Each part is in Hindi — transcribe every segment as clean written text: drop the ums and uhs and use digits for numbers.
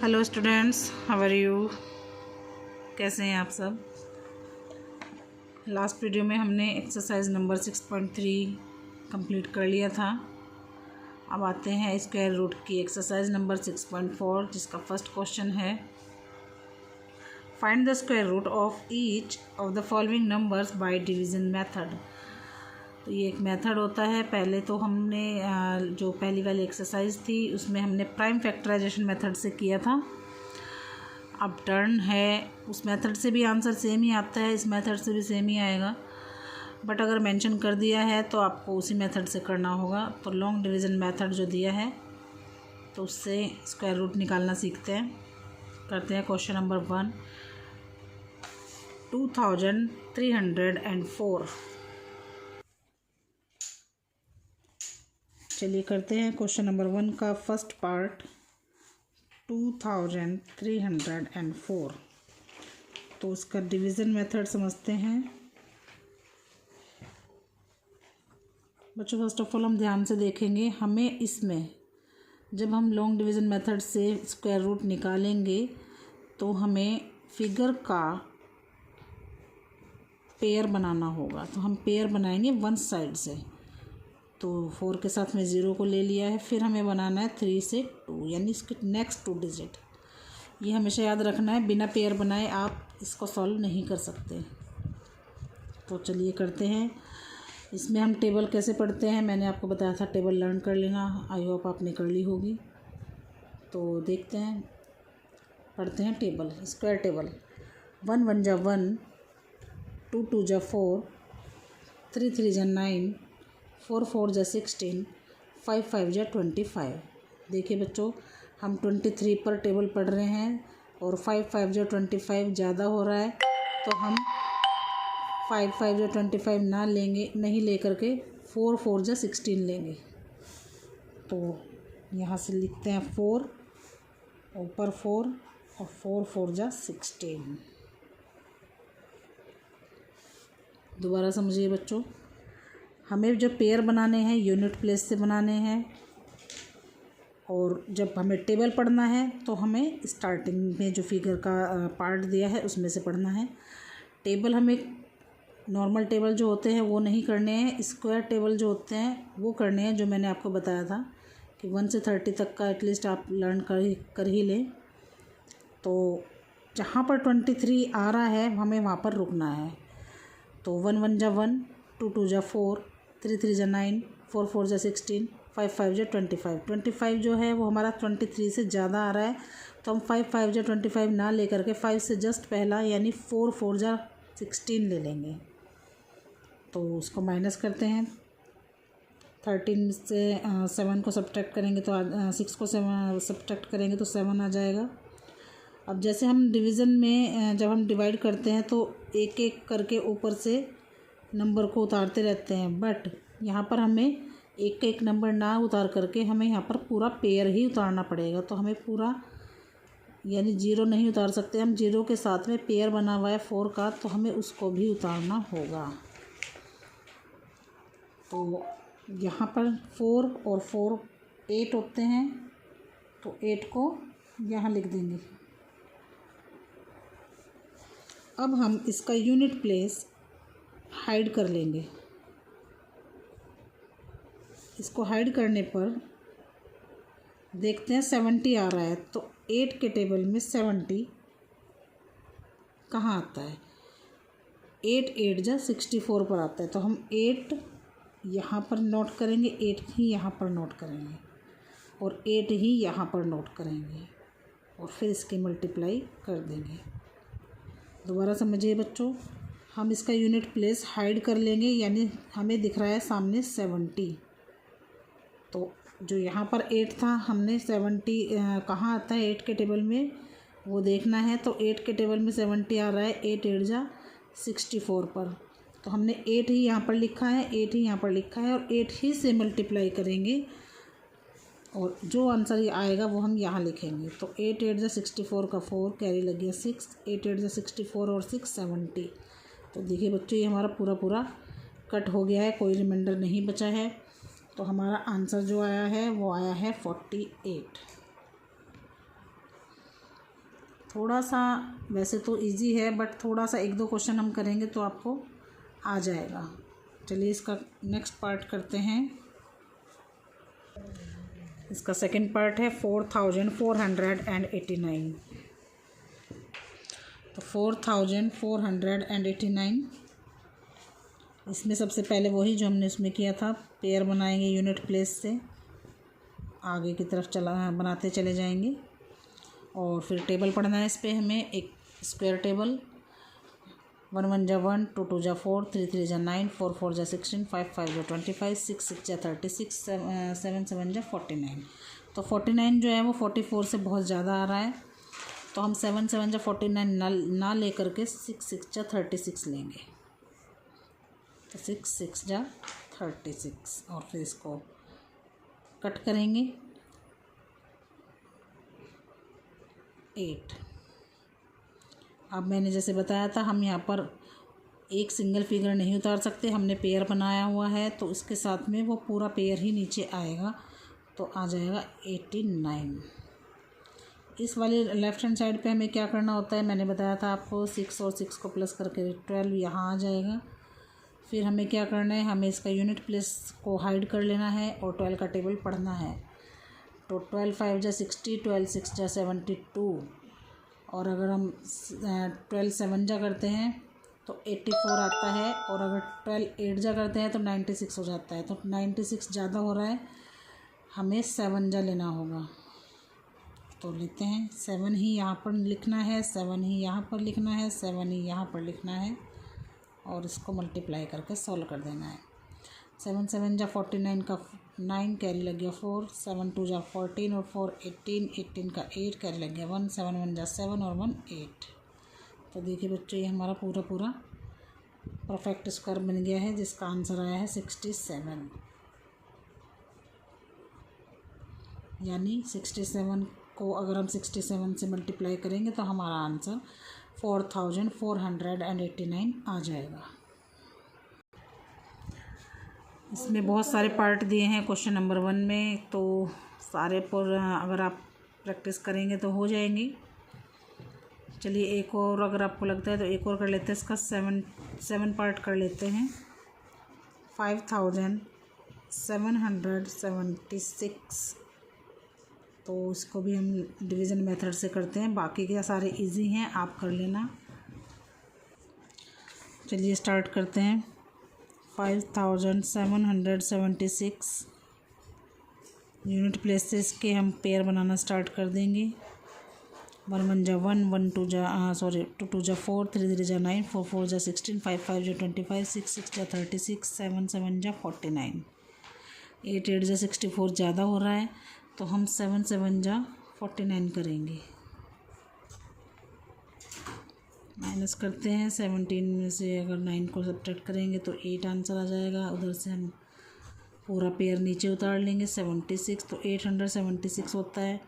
Hello students, how are you. कैसे हैं आप सब। लास्ट वीडियो में हमने एक्सरसाइज नंबर 6.3 कंप्लीट कर लिया था। अब आते हैं स्क्वायर रूट की एक्सरसाइज नंबर 6.4, जिसका फर्स्ट क्वेश्चन है find the square root of each of the following numbers by division method. तो ये एक मेथड होता है। पहले तो हमने जो पहली वाली एक्सरसाइज थी उसमें हमने प्राइम फैक्टराइजेशन मेथड से किया था। अब टर्न है, उस मेथड से भी आंसर सेम ही आता है, इस मेथड से भी सेम ही आएगा, बट अगर मेंशन कर दिया है तो आपको उसी मेथड से करना होगा। तो लॉन्ग डिवीज़न मेथड जो दिया है तो उससे स्क्वायर रूट निकालना सीखते हैं। करते हैं क्वेश्चन नंबर 1, 2304। चलिए करते हैं क्वेश्चन नंबर 1 का फर्स्ट पार्ट, 2304। तो उसका डिवीज़न मेथड समझते हैं। बच्चों फर्स्ट ऑफ ऑल हम ध्यान से देखेंगे, हमें इसमें जब हम लॉन्ग डिवीज़न मेथड से स्क्वायर रूट निकालेंगे तो हमें फिगर का पेयर बनाना होगा। तो हम पेयर बनाएंगे वन साइड से। तो 4 के साथ में 0 को ले लिया है, फिर हमें बनाना है 3 से 2, यानी इसके नेक्स्ट 2 डिजिट। ये हमेशा याद रखना है, बिना पेयर बनाए आप इसको सॉल्व नहीं कर सकते। तो चलिए करते हैं। इसमें हम टेबल कैसे पढ़ते हैं मैंने आपको बताया था, टेबल लर्न कर लेना, आई होप आपने कर ली होगी। तो देखते हैं, पढ़ते हैं टेबल। स्क्वायर टेबल 1 1 जा 1, 2 2 जा 4, 3 3 जा 9, 4 4 जा 16, 5 5 जा 25। देखिए बच्चों, हम 23 पर टेबल पढ़ रहे हैं और 5 5 जा 25 ज़्यादा हो रहा है, तो हम 5 5 जा 25 ना लेंगे, नहीं लेकर के 4 4 जा 16 लेंगे। तो यहाँ से लिखते हैं 4, ऊपर 4 और 4 4 जा 16। दोबारा समझिए बच्चों, हमें जब पेयर बनाने हैं यूनिट प्लेस से बनाने हैं, और जब हमें टेबल पढ़ना है तो हमें स्टार्टिंग में जो फिगर का पार्ट दिया है उसमें से पढ़ना है। टेबल हमें नॉर्मल टेबल जो होते हैं वो नहीं करने हैं, स्क्वायर टेबल जो होते हैं वो करने हैं, जो मैंने आपको बताया था कि 1 से 30 तक का एटलीस्ट आप लर्न कर ही लें। तो जहाँ पर 23 आ रहा है हमें वहाँ पर रुकना है। तो 1 1 जा 1, 2 2 जा 4, 3 3 जा 9, 4 4 जा 16, 5 5 जा 25। 25 जो है वो हमारा 23 से ज़्यादा आ रहा है, तो हम 5 5 जा 25 ना लेकर के 5 से जस्ट पहला यानी 4 4 जा 16 ले लेंगे। तो उसको माइनस करते हैं। 13 से 7 को सब्ट्रैक्ट करेंगे तो 6 को 7 सब्ट्रैक्ट करेंगे तो 7 आ जाएगा। अब जैसे हम डिवीज़न में जब हम डिवाइड करते हैं तो एक एक करके ऊपर से नंबर को उतारते रहते हैं, बट यहाँ पर हमें एक एक नंबर ना उतार करके हमें यहाँ पर पूरा पेयर ही उतारना पड़ेगा। तो हमें पूरा यानी 0 नहीं उतार सकते हम, 0 के साथ में पेयर बना हुआ है 4 का, तो हमें उसको भी उतारना होगा। तो यहाँ पर 4 और 4 8 होते हैं, तो 8 को यहाँ लिख देंगे। अब हम इसका यूनिट प्लेस हाइड कर लेंगे। इसको हाइड करने पर देखते हैं 70 आ रहा है, तो 8 के टेबल में 70 कहाँ आता है, 8 8 जा 64 पर आता है। तो हम 8 यहाँ पर नोट करेंगे, 8 ही यहाँ पर नोट करेंगे और 8 ही यहाँ पर नोट करेंगे और फिर इसकी मल्टीप्लाई कर देंगे। दोबारा समझिए बच्चों, हम इसका यूनिट प्लेस हाइड कर लेंगे, यानी हमें दिख रहा है सामने 70। तो जो यहाँ पर 8 था, हमने 70 कहाँ आता है 8 के टेबल में वो देखना है। तो 8 के टेबल में 70 आ रहा है 8 8 जा 64 पर, तो हमने 8 ही यहाँ पर लिखा है, 8 ही यहाँ पर लिखा है और 8 ही से मल्टीप्लाई करेंगे और जो आंसर ये आएगा वो हम यहाँ लिखेंगे। तो 8 8 जा 64 का 4 कैरी लग गया 6, 8 8 जा 64 और 6 70। तो देखिए बच्चों, ये हमारा पूरा पूरा कट हो गया है, कोई रिमाइंडर नहीं बचा है। तो हमारा आंसर जो आया है वो आया है 48। थोड़ा सा वैसे तो इजी है, बट थोड़ा सा 1-2 क्वेश्चन हम करेंगे तो आपको आ जाएगा। चलिए इसका नेक्स्ट पार्ट करते हैं। इसका सेकंड पार्ट है 4489। तो 4489, इसमें सबसे पहले वही जो हमने उसमें किया था, पेयर बनाएंगे यूनिट प्लेस से, आगे की तरफ बनाते चले जाएंगे। और फिर टेबल पढ़ना है इस पर हमें, एक स्क्वायर टेबल। 1 1 जा 1, 2 2 जा 4, 3 3 जा 9, 4 4 जा 16, 5 5 जा 25, 6 6 जा 36, 7 7 जा 49। तो 49 जो है वो 44 से बहुत ज़्यादा आ रहा है, तो हम 7 7 जा 49 ना लेकर के 6 6 जा 36 लेंगे। तो 6 6 जा 36 और फिर इसको कट करेंगे 8। अब मैंने जैसे बताया था, हम यहाँ पर एक सिंगल फिगर नहीं उतार सकते, हमने पेयर बनाया हुआ है तो इसके साथ में वो पूरा पेयर ही नीचे आएगा, तो आ जाएगा 89। इस वाली लेफ़्ट हैंड साइड पे हमें क्या करना होता है, मैंने बताया था आपको, 6 और 6 को प्लस करके 12 यहाँ आ जाएगा। फिर हमें क्या करना है, हमें इसका यूनिट प्लेस को हाइड कर लेना है और 12 का टेबल पढ़ना है। तो 12 5 जा 60, 12 6 जा 72, और अगर हम 12 7 जा करते हैं तो 84 आता है, और अगर 12 8 जा करते हैं तो 96 हो जाता है। तो 96 ज़्यादा हो रहा है, हमें 7 जा लेना होगा। तो लेते हैं 7 ही यहाँ पर लिखना है, 7 ही यहाँ पर लिखना है, 7 ही यहाँ पर लिखना है, और इसको मल्टीप्लाई करके सॉल्व कर देना है। 7 7 जा 49 का 9 कैरी लग गया 4, 7 2 जा 14 और 4 18, 18 का 8 कैरी लग गया 1, 7 1 जा 7 और 1 8। तो देखिए बच्चों, ये हमारा पूरा परफेक्ट स्क्वायर बन गया है, जिसका आंसर आया है 67। यानी 67 को अगर हम 67 से मल्टीप्लाई करेंगे तो हमारा आंसर 4489 आ जाएगा। इसमें बहुत सारे पार्ट दिए हैं क्वेश्चन नंबर 1 में, तो सारे पर अगर आप प्रैक्टिस करेंगे तो हो जाएंगी। चलिए एक और अगर आपको लगता है तो एक और कर लेते हैं, इसका 7 पार्ट कर लेते हैं। 5776, तो इसको भी हम डिवीज़न मेथड से करते हैं, बाकी के सारे इजी हैं, आप कर लेना। चलिए स्टार्ट करते हैं। 5776 यूनिट प्लेसेस के हम पेयर बनाना स्टार्ट कर देंगे। 1 1 जा 1, 1 2 जा 2 2 जा 4, 3 3 जा 9, 4 4 जा 16, 5 5 जा 25, 6 6 जा 36, 7 7 जा 49, 8 8 जा 64 ज़्यादा हो रहा है, तो हम 7 7 जा 49 करेंगे। माइनस करते हैं, 17 में से अगर 9 को सब्ट्रैक्ट करेंगे तो 8 आंसर आ जाएगा। उधर से हम पूरा पेयर नीचे उतार लेंगे 76, तो 876 होता है।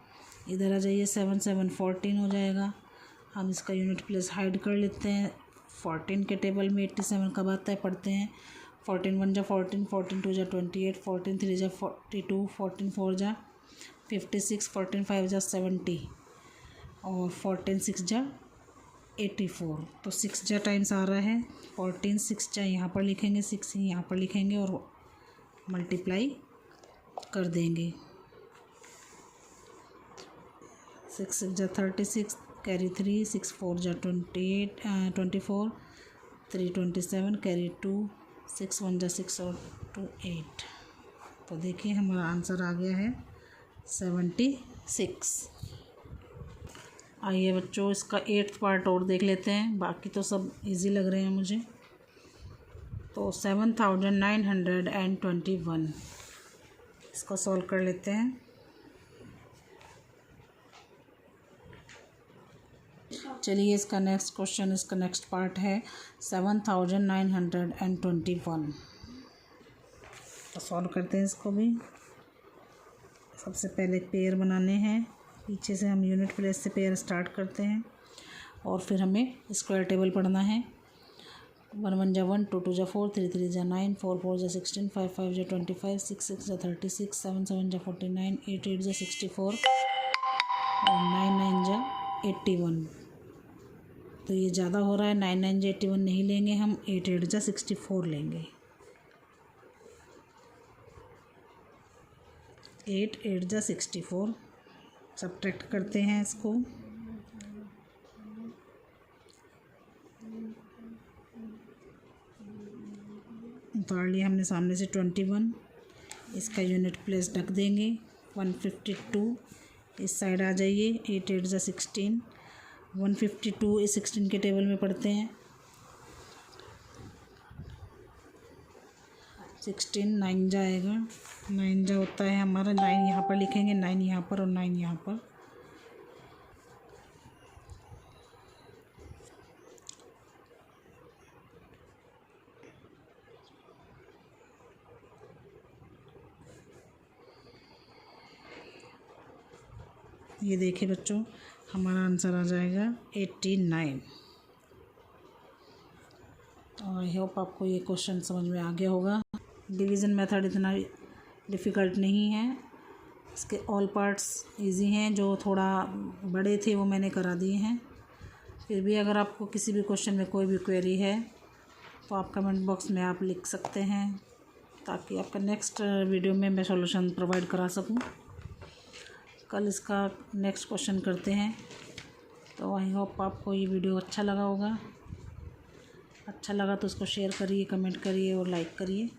इधर आ जाइए, 7 7 14 हो जाएगा। हम इसका यूनिट प्लेस हाइड कर लेते हैं। 14 के टेबल में 87 कब आता है पढ़ते हैं। 14 1 जा 14, 14 2 जा 28, 14 3 जा 42, 14 4 जा 56, 14 5 जा 70 और 14 6 जा 84। तो 6 जा टाइम्स आ रहा है। 14 6 जा यहाँ पर लिखेंगे, 6 ही यहाँ पर लिखेंगे और मल्टीप्लाई कर देंगे। 6 6 जा 36 कैरी 3, 6 4 जा 24, 3 27 कैरी 2, 6 1 जा 6 और 2 8। तो देखिए हमारा आंसर आ गया है 76। आइए बच्चों, इसका 8th पार्ट और देख लेते हैं, बाकी तो सब इजी लग रहे हैं मुझे। तो 7921 इसको सॉल्व कर लेते हैं। चलिए इसका नेक्स्ट क्वेश्चन, इसका नेक्स्ट पार्ट है 7921। तो सॉल्व करते हैं इसको भी। सबसे पहले पेयर बनाने हैं, पीछे से हम यूनिट प्लेस से पेयर स्टार्ट करते हैं और फिर हमें स्क्वायर टेबल पढ़ना है। 1 1 जा 1, 2 2 जा 4, 3 3 जा 9, 4 4 जा 16, 5 5 जा 25, 6 6 जा 36, 7 7 जा 49, 8 8 जा 64 और 9 9 जा 81। तो ये ज़्यादा हो रहा है, 9 9 जा 81 नहीं लेंगे हम, 8 8 जा 64 लेंगे। 8 8 जा 64 सब्ट्रैक्ट करते हैं इसको। उतार लिया हमने सामने से 21, इसका यूनिट प्लेस ढक देंगे। 152 इस साइड आ जाइए। 8 8 जा 16, 152 इस 16 के टेबल में पढ़ते हैं। 16 9 जाएगा, 9 जा होता है हमारा। 9 यहाँ पर लिखेंगे, 9 यहाँ पर और 9 यहाँ पर। ये देखिए बच्चों, हमारा आंसर आ जाएगा 89। और आई होप आपको ये क्वेश्चन समझ में आ गया होगा। डिवीज़न मेथड इतना डिफ़िकल्ट नहीं है, इसके ऑल पार्ट्स इजी हैं। जो थोड़ा बड़े थे वो मैंने करा दिए हैं। फिर भी अगर आपको किसी भी क्वेश्चन में कोई भी क्वेरी है तो आप कमेंट बॉक्स में आप लिख सकते हैं, ताकि आपका नेक्स्ट वीडियो में मैं सॉल्यूशन प्रोवाइड करा सकूं। कल इसका नेक्स्ट क्वेश्चन करते हैं। तो आई होप आपको ये वीडियो अच्छा लगा होगा। अच्छा लगा तो उसको शेयर करिए, कमेंट करिए और लाइक करिए।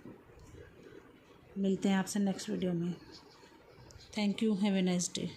मिलते हैं आपसे नेक्स्ट वीडियो में। Thank you, have a nice day.